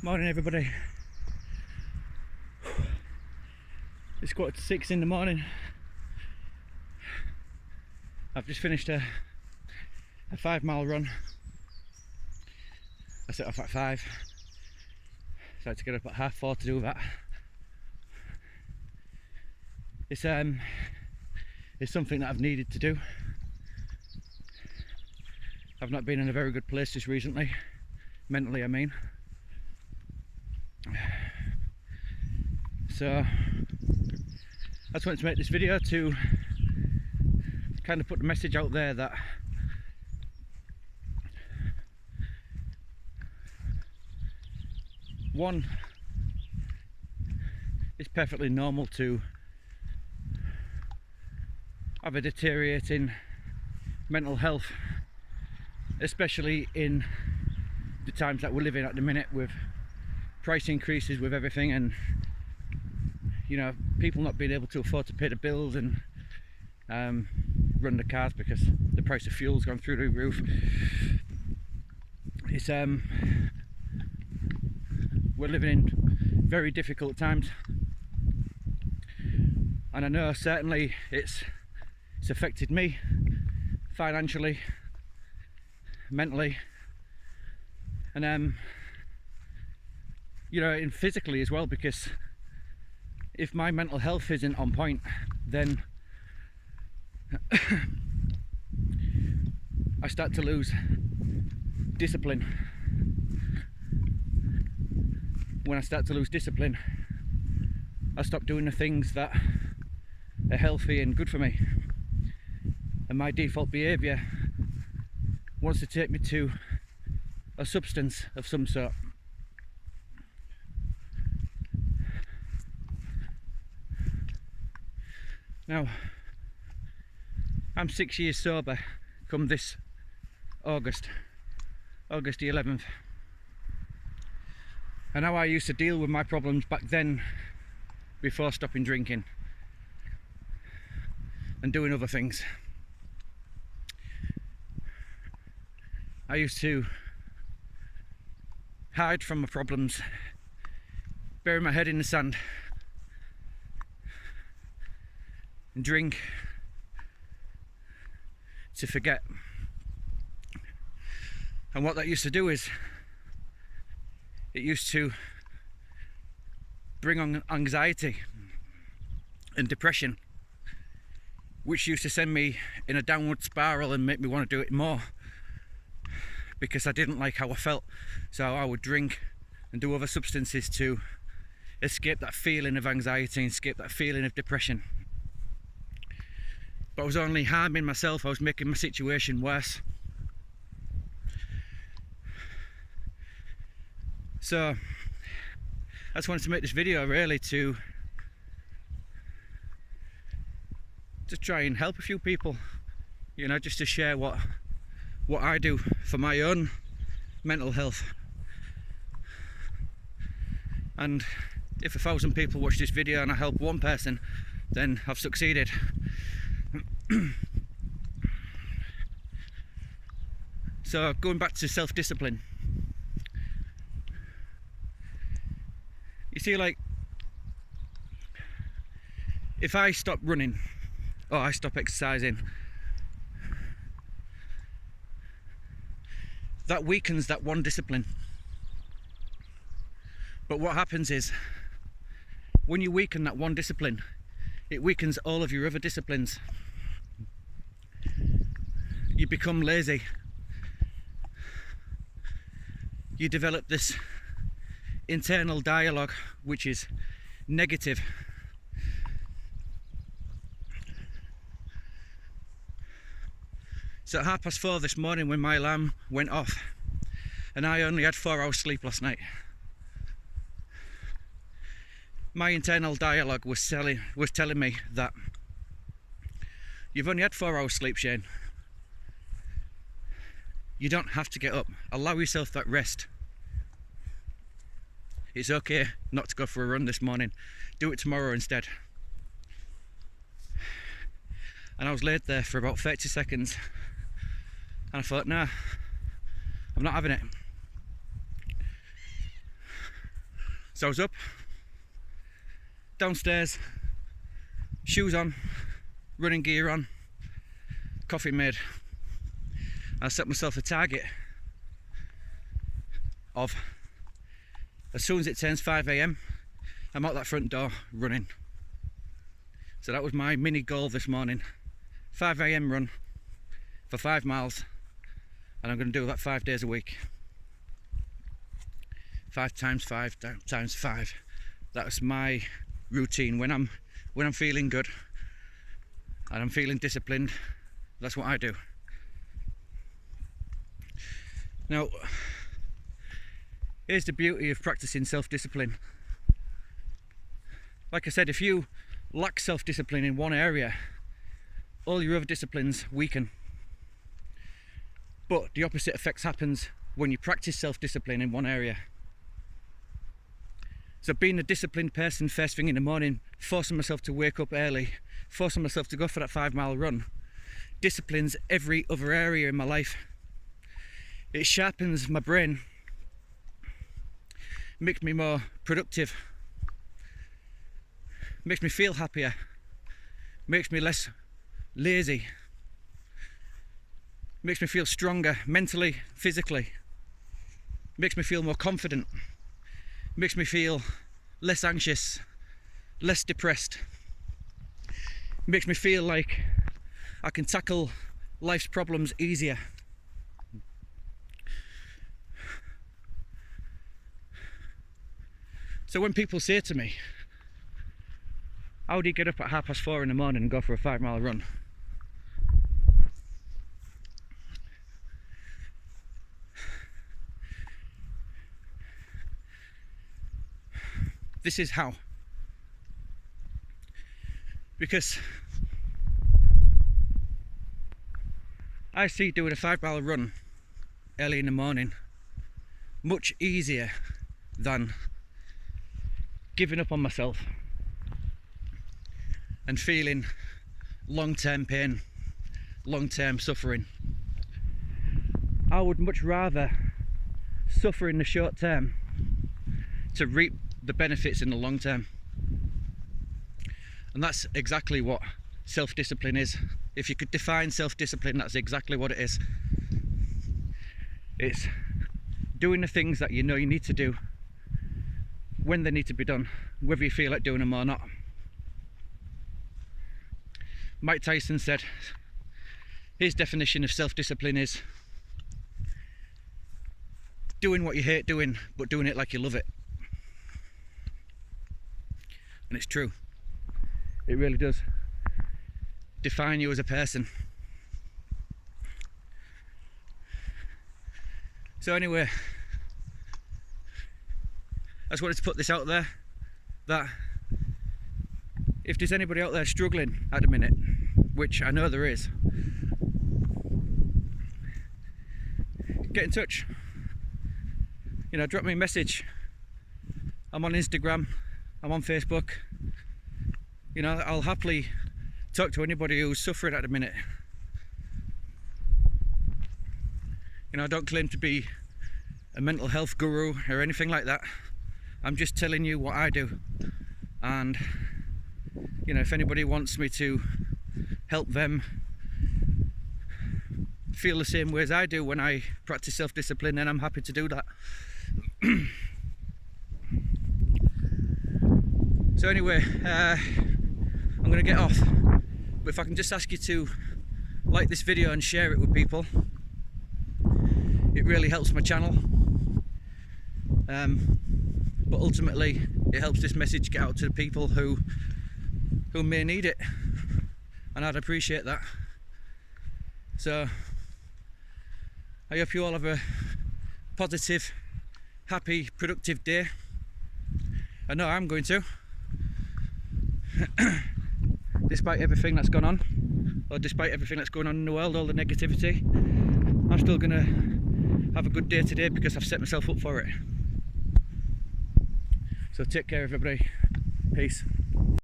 Morning everybody. It's 5:45 in the morning. I've just finished a 5-mile run. I set off at 5, so I had to get up at 4:30 to do that. It's something that I've needed to do. I've not been in a very good place just recently, mentally I mean. So I just wanted to make this video to kind of put the message out there that one, it's perfectly normal to have a deteriorating mental health, especially in the times that we're living at the minute, with price increases with everything, and you know, people not being able to afford to pay the bills and run the cars because the price of fuel's gone through the roof. It's we're living in very difficult times, and I know certainly it's affected me financially, mentally, and you know, and physically as well, because if my mental health isn't on point, then I start to lose discipline. When I start to lose discipline, I stop doing the things that are healthy and good for me, and my default behaviour wants to take me to a substance of some sort. Now, I'm 6 years sober come this August the 11th. And how I used to deal with my problems back then, before stopping drinking and doing other things. I used to hide from my problems, bury my head in the sand, and drink to forget. And what that used to do is, it used to bring on anxiety and depression, which used to send me in a downward spiral and make me want to do it more, because I didn't like how I felt. So I would drink and do other substances to escape that feeling of anxiety and escape that feeling of depression. But I was only harming myself. I was making my situation worse. So I just wanted to make this video really to try and help a few people, you know, just to share what I do for my own mental health. And if 1,000 people watch this video and I help one person, then I've succeeded. So going back to self-discipline, you see, like, if I stop running or I stop exercising, that weakens that one discipline. But what happens is, when you weaken that one discipline, it weakens all of your other disciplines. You become lazy. You develop this internal dialogue which is negative. So at 4:30 this morning, when my alarm went off, and I only had 4 hours sleep last night, my internal dialogue was telling me that you've only had 4 hours sleep, Shane. You don't have to get up. Allow yourself that rest. It's okay not to go for a run this morning. Do it tomorrow instead. And I was laid there for about 30 seconds and I thought, nah, I'm not having it. So I was up, downstairs, shoes on, running gear on, coffee made. I set myself a target of, as soon as it turns 5 AM, I'm out that front door running. So that was my mini goal this morning. 5 AM run for 5 miles, and I'm going to do that 5 days a week. 5 times 5 times 5. That's my routine when I'm feeling good and I'm feeling disciplined. That's what I do. Now, here's the beauty of practicing self-discipline. Like I said, if you lack self-discipline in one area, all your other disciplines weaken. But the opposite effect happens when you practice self-discipline in one area. So being a disciplined person first thing in the morning, forcing myself to wake up early, forcing myself to go for that 5-mile run, disciplines every other area in my life. It sharpens my brain, makes me more productive, makes me feel happier, makes me less lazy, makes me feel stronger mentally, physically, makes me feel more confident, makes me feel less anxious, less depressed, makes me feel like I can tackle life's problems easier. So when people say to me, how do you get up at 4:30 in the morning and go for a 5-mile run? This is how. Because I see doing a 5-mile run early in the morning much easier than giving up on myself and feeling long-term pain, long-term suffering. I would much rather suffer in the short term to reap the benefits in the long term. And that's exactly what self-discipline is. If you could define self-discipline, that's exactly what it is. It's doing the things that you know you need to do when they need to be done, whether you feel like doing them or not. Mike Tyson said his definition of self-discipline is doing what you hate doing, but doing it like you love it. And it's true. It really does define you as a person. So anyway, I just wanted to put this out there, that if there's anybody out there struggling at the minute, which I know there is, get in touch. You know, drop me a message. I'm on Instagram, I'm on Facebook. You know, I'll happily talk to anybody who's suffering at the minute. You know, I don't claim to be a mental health guru or anything like that. I'm just telling you what I do. And, you know, if anybody wants me to help them feel the same way as I do when I practice self-discipline, then I'm happy to do that. So anyway, I'm going to get off, but if I can just ask you to like this video and share it with people, it really helps my channel, but ultimately it helps this message get out to the people who may need it, and I'd appreciate that. So I hope you all have a positive, happy, productive day. I know I'm going to. Despite everything that's gone on, or despite everything that's going on in the world, all the negativity, I'm still going to have a good day today because I've set myself up for it. So take care, everybody. Peace.